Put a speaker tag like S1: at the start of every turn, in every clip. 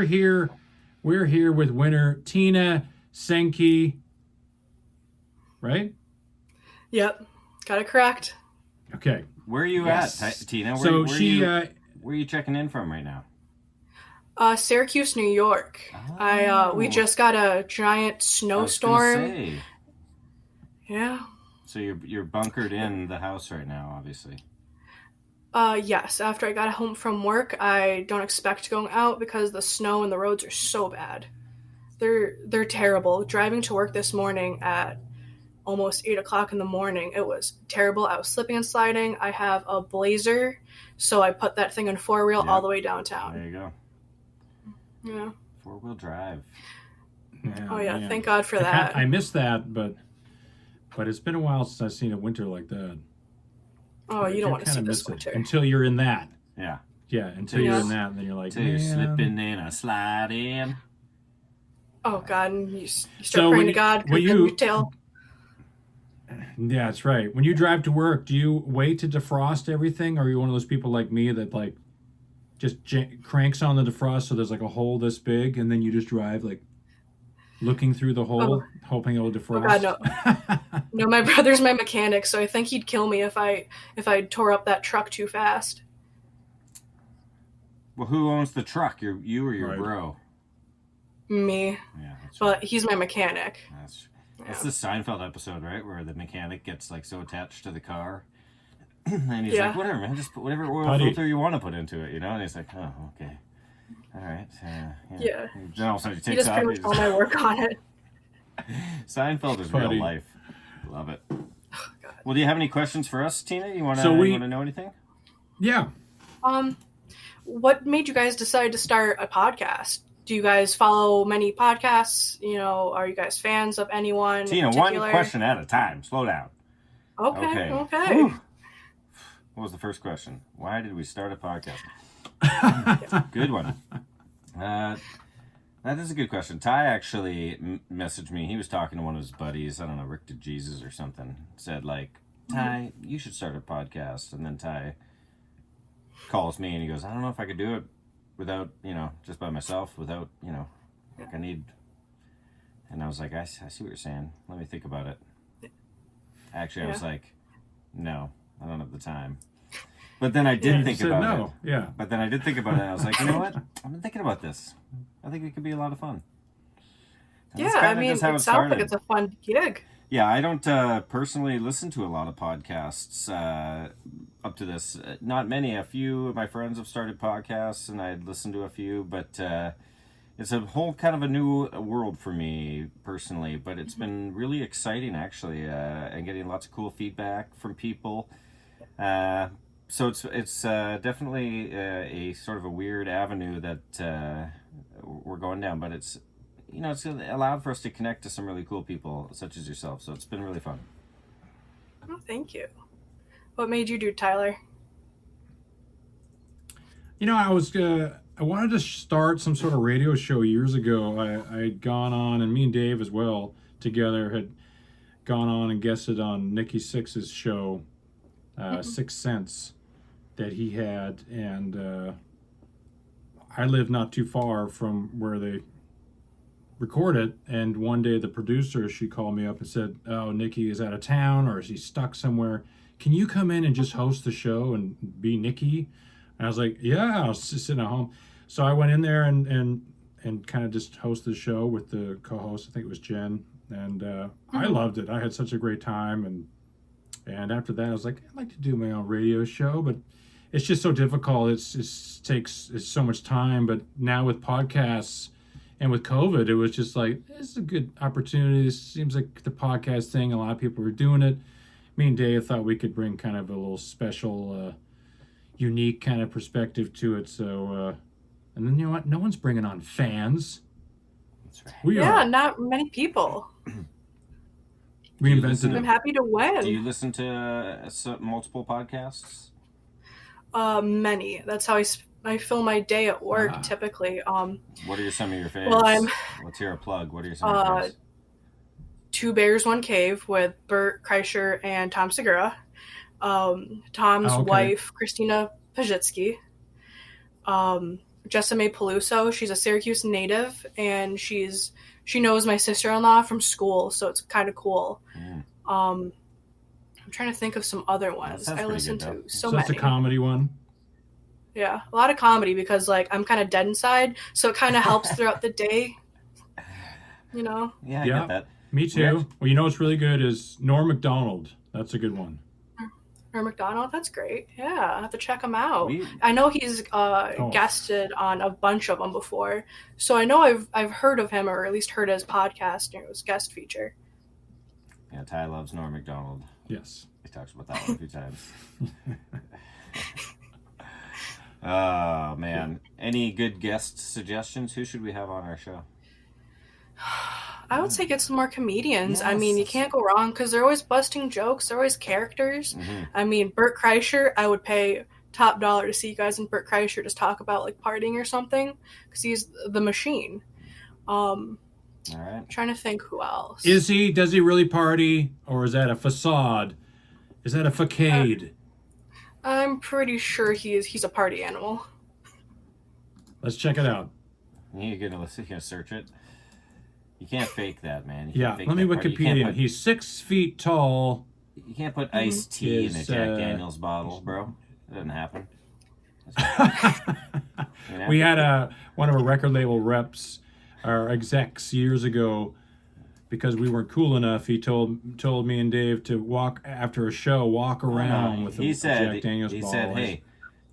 S1: we're here. We're here with winner Tina Senki. Right?
S2: Yep. Got it correct.
S1: Okay.
S3: Where are you at, Tina?
S1: So
S3: where are you checking in from right now?
S2: Syracuse, New York.
S3: Oh.
S2: We just got a giant snowstorm.
S3: I was gonna say.
S2: Yeah.
S3: So you're bunkered in the house right now, obviously.
S2: Yes. After I got home from work, I don't expect going out because the snow and the roads are so bad. They're terrible. Driving to work this morning at almost 8 o'clock in the morning, it was terrible. I was slipping and sliding. I have a Blazer, so I put that thing in 4-wheel all the way downtown.
S3: There you go.
S2: Yeah.
S3: 4-wheel drive.
S1: Yeah,
S2: oh yeah,
S1: man.
S2: thank God for that.
S1: I missed that, but it's been a while since I've seen a winter like that.
S2: Oh, you don't want to see this winter.
S1: Until you're in that.
S3: Yeah.
S1: Yeah, until you're in that, and then you're like,
S3: until you're slipping in a slide in.
S2: Oh God, and you start praying to God because then you tell.
S1: Yeah, that's right. When you drive to work, do you wait to defrost everything, or are you one of those people like me that like just cranks on the defrost so there's like a hole this big, and then you just drive like looking through the hole, hoping it will defrost?
S2: Oh God, no. No, my brother's my mechanic, so I think he'd kill me if I tore up that truck too fast.
S3: Well, who owns the truck? You or your bro?
S2: Me.
S3: Yeah, that's
S2: but
S3: right.
S2: He's my mechanic.
S3: That's the Seinfeld episode, right? Where the mechanic gets like so attached to the car. And he's like, whatever, man, just put whatever oil filter you want to put into it, you know? And he's like, oh, okay. All right.
S2: Yeah.
S3: Then all of a sudden he
S2: He
S3: takes
S2: does
S3: off.
S2: pretty much all my work on it.
S3: Seinfeld is real life. Love it. Oh, well, do you have any questions for us, Tina? You want to know anything?
S1: Yeah.
S2: What made you guys decide to start a podcast? Do you guys follow many podcasts? You know, are you guys fans of anyone?
S3: Tina, one question at a time. Slow down.
S2: Okay.
S3: Whew. What was the first question? Why did we start a podcast? Good one. That is a good question. Ty actually messaged me. He was talking to one of his buddies. I don't know, Rick to Jesus or something. Said like, Ty, you should start a podcast. And then Ty calls me and he goes, I don't know if I could do it without, just by myself, without, like I need. And I was like, I see what you're saying. Let me think about it. Actually, I was like, no, I don't have the time. But then I did think about it.
S1: Yeah.
S3: But then I did think about it. And I was like, you know what? I've been thinking about this. I think it could be a lot of fun.
S2: And I mean, it sounds like it's a fun gig.
S3: Yeah, I don't personally listen to a lot of podcasts up to this. Not many. A few of my friends have started podcasts, and I'd listened to a few. But it's a whole kind of a new world for me personally. But it's been really exciting, actually, and getting lots of cool feedback from people. So it's definitely a sort of a weird avenue that we're going down, but it's allowed for us to connect to some really cool people such as yourself. So it's been really fun.
S2: Oh, thank you. What made you do it, Tyler?
S1: I wanted to start some sort of radio show years ago. I had gone on, and me and Dave as well together had gone on and guested on Nikki Sixx's show, Sixth Sense, that he had, and I live not too far from where they record it, and one day the producer, she called me up and said, oh, Nikki is out of town or is he stuck somewhere, can you come in and just host the show and be Nikki? And I was like, yeah, I was just sitting at home. So I went in there and kind of just hosted the show with the co-host. I think it was Jen, and I loved it. I had such a great time, and after that I was like, I'd like to do my own radio show, but it's just so difficult. It's so much time. But now with podcasts and with COVID, it was just like, this is a good opportunity. It seems like the podcast thing, a lot of people were doing it. Me and Dave thought we could bring kind of a little special, unique kind of perspective to it. So, and then you know what? No one's bringing on fans.
S3: That's right.
S1: We are.
S2: Not many people.
S1: We invented it.
S2: I'm happy to win.
S3: Do you listen to multiple podcasts?
S2: Many. That's how I fill my day at work typically.
S3: What are some of your favorites? Let's hear a plug. What are some of your favorites?
S2: Two Bears, One Cave with Bert Kreischer and Tom Segura. Tom's wife, Christina Pajitsky. Jessime Peluso. She's a Syracuse native, and she knows my sister-in-law from school, so it's kind of cool. I'm trying to think of some other ones. I listen to so
S1: that's
S2: many.
S1: a comedy one.
S2: Yeah, a lot of comedy because like I'm kind of dead inside, so it kind of helps throughout the day. You know?
S3: Yeah, I get that.
S1: Me too.
S3: Yeah.
S1: Well, you know what's really good is Norm Macdonald. That's a good one.
S2: Norm Macdonald, that's great. Yeah, I have to check him out.
S3: We-
S2: I know he's guested on a bunch of them before, so I know I've heard of him or at least heard his podcast. It was guest feature.
S3: Yeah, Ty loves Norm Macdonald.
S1: Yes.
S3: He talks about that one a few times. Oh, man. Any good guest suggestions? Who should we have on our show?
S2: I would say get some more comedians. I mean, you
S3: Yes.
S2: can't go wrong because they're always busting jokes. They're always characters.
S3: Mhm.
S2: I mean, Bert Kreischer, I would pay top dollar to see you guys and Bert Kreischer just talk about like partying or something because he's the machine.
S3: All right.
S2: Trying to think who else.
S1: Does he really party, or is that a facade? Is that a facade?
S2: I'm pretty sure he's a party animal.
S1: Let's check it out.
S3: You're gonna search it. You can't fake that, man. You
S1: Yeah,
S3: can't fake
S1: let me
S3: that party. You can't
S1: Wikipedia.
S3: put-
S1: He's 6 feet tall.
S3: You can't put iced tea in a
S1: Is,
S3: Jack Daniels bottle, bro. It doesn't happen. You know?
S1: We had one of our record label reps, our execs years ago, because we weren't cool enough. He told me and Dave to walk after a show, walk around with a Jack Daniels
S3: he
S1: bottle.
S3: said, hey,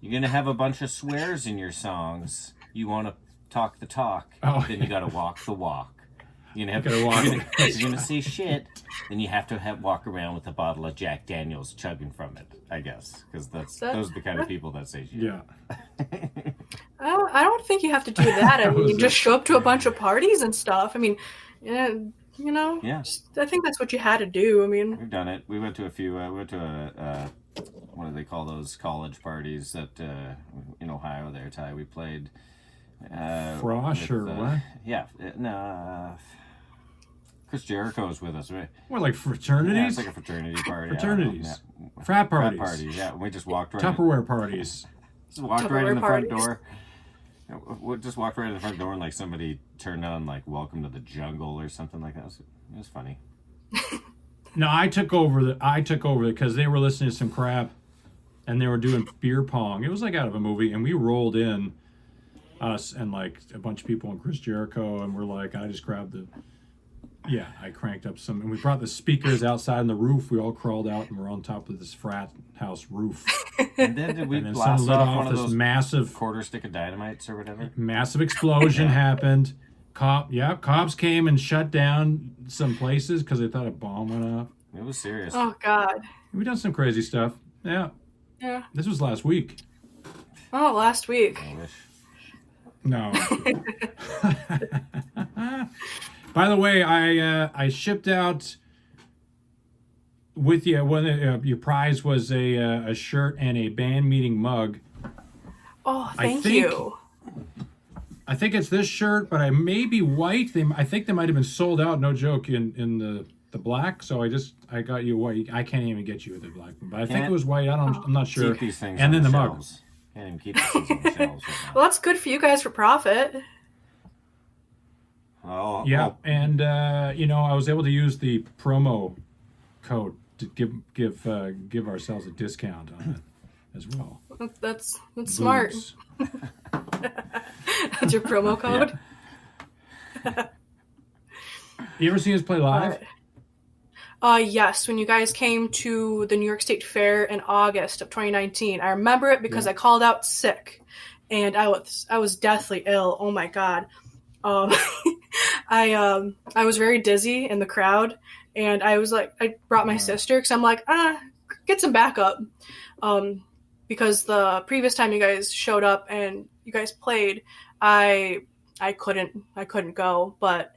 S3: you're going to have a bunch of swears in your songs. You want to talk the talk, then you got to walk the walk. You're going to say shit, then you have to walk around with a bottle of Jack Daniels chugging from it, I guess. Because those are the kind of people that say shit.
S1: Yeah.
S2: I don't think you have to do that. I mean, you just show up to a bunch of parties and stuff. I mean, yeah, you know,
S3: Yeah.
S2: I think that's what you had to do. I mean,
S3: We've done it. We went to a few. We went to a what do they call those college parties that in Ohio? There, Ty. We played.
S1: Frosh or what?
S3: Yeah, no. Chris Jericho was with us, right?
S1: What, like fraternities?
S3: Yeah, it's like a fraternity party.
S1: Fraternities.
S3: Yeah.
S1: Frat parties.
S3: Frat parties. Yeah, we just walked right.
S1: Tupperware parties.
S3: Just walked right in the front
S2: parties.
S3: door. We just walked right in the front door and like somebody turned on like "Welcome to the Jungle" or something like that. It was funny.
S1: No, I took over because they were listening to some crap, and they were doing beer pong. It was like out of a movie, and we rolled in, us and like a bunch of people and Chris Jericho, and we're like, I just grabbed I cranked up some, and we brought the speakers outside on the roof. We all crawled out, and we're on top of this frat house roof.
S3: And then did we
S1: And then
S3: blast
S1: someone lit
S3: off
S1: off
S3: one of
S1: this
S3: those
S1: massive
S3: quarter stick of dynamites or whatever?
S1: Massive explosion happened. Cops came and shut down some places because they thought a bomb went off.
S3: It was serious.
S2: oh God,
S1: We done some crazy stuff. Yeah,
S2: yeah.
S1: this was last week.
S2: Oh, last week.
S3: I wish.
S1: No. By the way, I shipped out with you. Your prize was a shirt and a band meeting mug.
S2: Oh,
S1: I
S2: thank
S1: think-
S2: you.
S1: I think it's this shirt, but I may be white. I think they might have been sold out. No joke in the black. So I got you white. I can't even get you the black one, but I think it was white. I'm not sure.
S3: Keep these things
S1: And
S3: on
S1: then the mug.
S3: shelves. Can't even keep these things on the shelves right now.
S2: Well, that's good for you guys for profit.
S3: Oh,
S1: Yeah, and I was able to use the promo code to give ourselves a discount on it as well.
S2: That's smart.
S1: Booze.
S2: That's your promo code.
S1: You ever seen us play live?
S2: Yes, when you guys came to the New York State Fair in August of 2019. I remember it because I called out sick, and I was deathly ill. Oh my God. I was very dizzy in the crowd, and I was like, I brought my sister because I'm like, get some backup. Because the previous time you guys showed up and you guys played, I couldn't go, but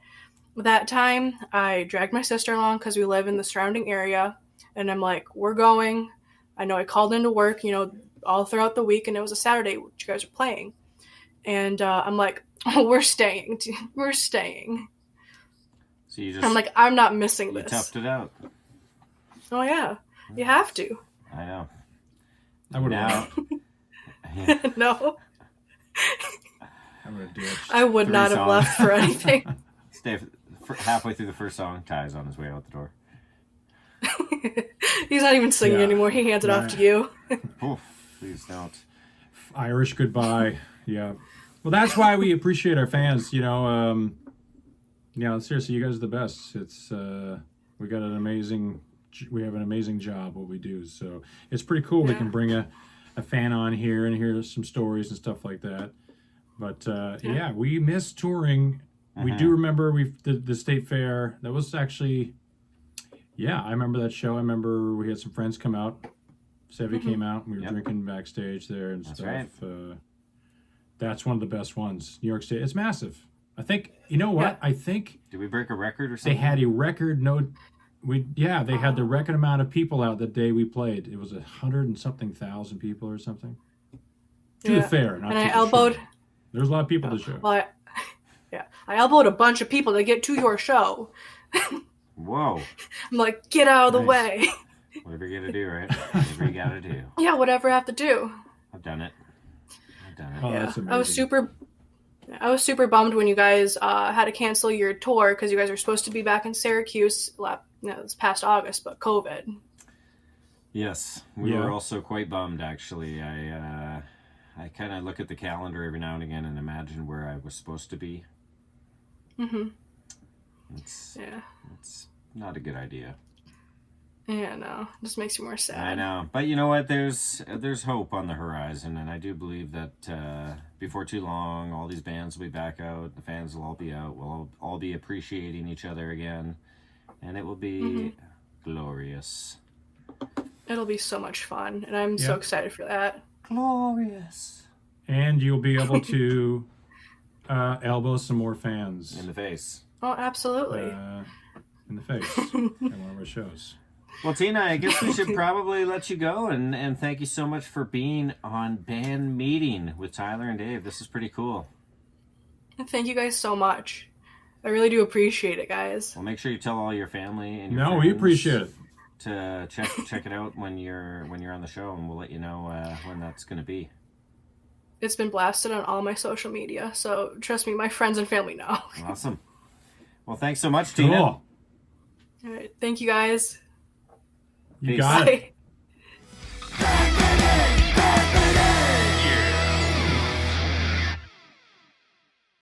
S2: that time I dragged my sister along because we live in the surrounding area, and I'm like, we're going. I know I called into work, all throughout the week, and it was a Saturday which you guys were playing, and I'm like, oh, we're staying. We're staying.
S3: So you just
S2: I'm like, I'm not missing
S3: you
S2: this.
S3: toughed it out.
S2: Oh yeah, you have to.
S3: I know.
S1: I would
S3: Now,
S2: No.
S1: I would have ditched.
S2: I would
S3: Three
S2: not have
S3: songs.
S2: left for anything.
S3: Halfway through the first song, Ty's on his way out the door.
S2: He's not even singing
S1: Yeah.
S2: anymore. He hands it off to you.
S3: Oof, please don't.
S1: Irish goodbye. Yeah. Well, that's why we appreciate our fans. Seriously, you guys are the best. It's we have an amazing job what we do. So it's pretty cool. We
S2: Yeah.
S1: can bring a fan on here and hear some stories and stuff like that. But yeah, we miss touring. We do remember the state fair. That was actually, I remember that show. I remember we had some friends come out. Sevi came out and we were drinking backstage there and
S3: That's
S1: stuff.
S3: right.
S1: That's one of the best ones. New York State. It's massive. I think, you know what?
S2: Yeah.
S1: I think
S3: Did we break a record or
S1: they
S3: something?
S1: had a record they had the record amount of people out the day we played. It was 100 and something thousand people or something. To the
S2: Yeah.
S1: fair, not
S2: And
S1: to
S2: I
S1: the
S2: elbowed.
S1: show. There's a lot of people to the show.
S2: Well, I elbowed a bunch of people to get to your show.
S3: Whoa.
S2: I'm like, get out of the
S3: Nice.
S2: way.
S3: Whatever you gotta do, right? Whatever you gotta do.
S2: Yeah, whatever I have to do.
S3: I've done it.
S1: Oh,
S2: Yeah,
S1: that's amazing.
S2: I was super bummed when you guys had to cancel your tour because you guys were supposed to be back in Syracuse this past August, but COVID.
S3: Yes, we
S1: Yeah.
S3: were also quite bummed. Actually, I kind of look at the calendar every now and again and imagine where I was supposed to be. It's
S2: Yeah.
S3: not a good idea.
S2: Yeah, no, it just makes you more sad.
S3: I know, but you know what? There's hope on the horizon, and I do believe that before too long, all these bands will be back out. The fans will all be out. We'll all be appreciating each other again, and it will be glorious.
S2: It'll be so much fun, and I'm so
S1: Yeah.
S2: excited for that.
S3: Glorious.
S1: And you'll be able to elbow some more fans
S3: In the face.
S2: Oh, absolutely.
S1: in the face at one of our shows.
S3: Well, Tina, I guess we should probably let you go, and thank you so much for being on Band Meeting with Tyler and Dave. This is pretty cool.
S2: Thank you guys so much. I really do appreciate it, guys.
S3: Well, make sure you tell all your family and your
S1: No, we
S3: friends
S1: appreciate it.
S3: to check it out when you're on the show, and we'll let you know when that's going to be.
S2: It's been blasted on all my social media, so trust me, my friends and family know.
S3: Awesome. Well, thanks so much, Tina.
S1: Cool.
S2: All right, thank you guys.
S1: You
S3: Peace.
S1: got it.
S2: Bye.